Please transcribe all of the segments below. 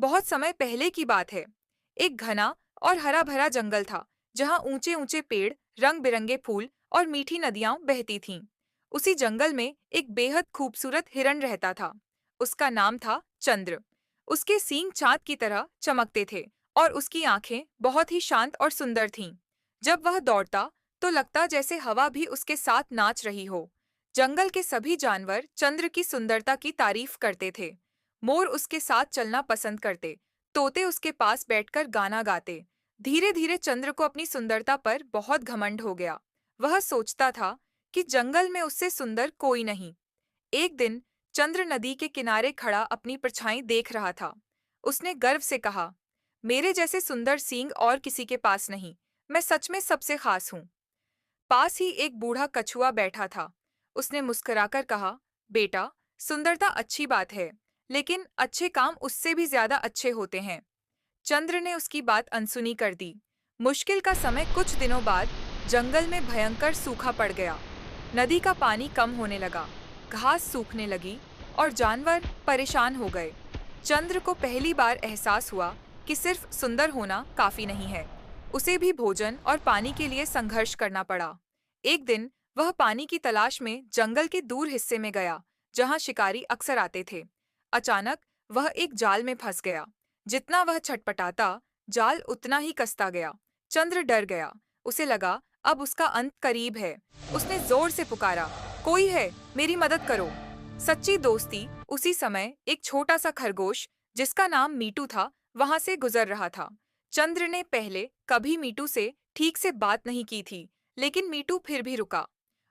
बहुत समय पहले की बात है। एक घना और हरा भरा जंगल था, जहाँ ऊंचे ऊंचे पेड़, रंग बिरंगे फूल और मीठी नदियां बहती थीं। उसी जंगल में एक बेहद खूबसूरत हिरण रहता था। उसका नाम था चंद्र। उसके सींग चांद की तरह चमकते थे और उसकी आंखें बहुत ही शांत और सुंदर थीं। जब वह दौड़ता तो लगता जैसे हवा भी उसके साथ नाच रही हो। जंगल के सभी जानवर चंद्र की सुंदरता की तारीफ करते थे। मोर उसके साथ चलना पसंद करते, तोते उसके पास बैठकर गाना गाते। धीरे धीरे चंद्र को अपनी सुंदरता पर बहुत घमंड हो गया। वह सोचता था कि जंगल में उससे सुंदर कोई नहीं। एक दिन चंद्र नदी के किनारे खड़ा अपनी परछाई देख रहा था। उसने गर्व से कहा, मेरे जैसे सुंदर सींग और किसी के पास नहीं। मैं सच में सबसे खास हूँ। पास ही एक बूढ़ा कछुआ बैठा था। उसने मुस्कुराकर कहा, बेटा, सुंदरता अच्छी बात है, लेकिन अच्छे काम उससे भी ज्यादा अच्छे होते हैं। चंद्र ने उसकी बात अनसुनी कर दी। मुश्किल का समय कुछ दिनों बाद जंगल में भयंकर सूखा पड़ गया। नदी का पानी कम होने लगा, घास सूखने लगी और जानवर परेशान हो गए। चंद्र को पहली बार एहसास हुआ कि सिर्फ सुंदर होना काफी नहीं है। उसे भी भोजन और पानी के लिए संघर्ष करना पड़ा। एक दिन वह पानी की तलाश में जंगल के दूर हिस्से में गया, जहां शिकारी अक्सर आते थे। अचानक वह एक जाल में फंस गया। जितना वह छटपटाता, जाल उतना ही कसता गया। चंद्र डर गया। उसे लगा अब उसका अंत करीब है। उसने जोर से पुकारा, कोई है, मेरी मदद करो। सच्ची दोस्ती। उसी समय एक छोटा सा खरगोश, जिसका नाम मीटू था, वहां से गुजर रहा था। चंद्र ने पहले कभी मीटू से ठीक से बात नहीं की थी, लेकिन मीटू फिर भी रुका।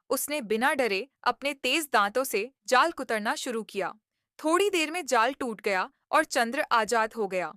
उसने बिना डरे अपने तेज दांतों से जाल कुतरना शुरू किया। थोड़ी देर में जाल टूट गया और चंद्र आजाद हो गया।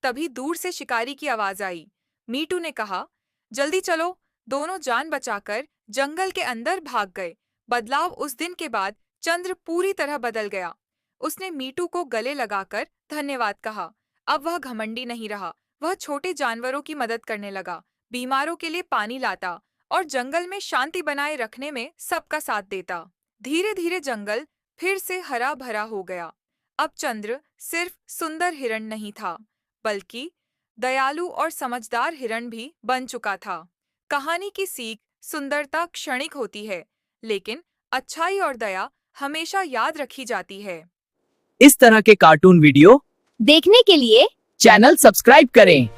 तभी दूर से शिकारी की आवाज आई। मीटू ने कहा, जल्दी चलो। दोनों जान बचाकर जंगल के अंदर भाग गए। बदलाव उस दिन के बाद चंद्र पूरी तरह बदल गया। उसने मीटू को गले लगाकर धन्यवाद कहा। अब वह घमंडी नहीं रहा। वह छोटे जानवरों की मदद करने लगा, बीमारों के लिए पानी लाता और जंगल में शांति बनाए रखने में सबका साथ देता। धीरे धीरे जंगल फिर से हरा भरा हो गया। अब चंद्र सिर्फ सुंदर हिरण नहीं था, बल्कि दयालु और समझदार हिरण भी बन चुका था। कहानी की सीख, सुंदरता क्षणिक होती है, लेकिन अच्छाई और दया हमेशा याद रखी जाती है। इस तरह के कार्टून वीडियो देखने के लिए चैनल सब्सक्राइब करें।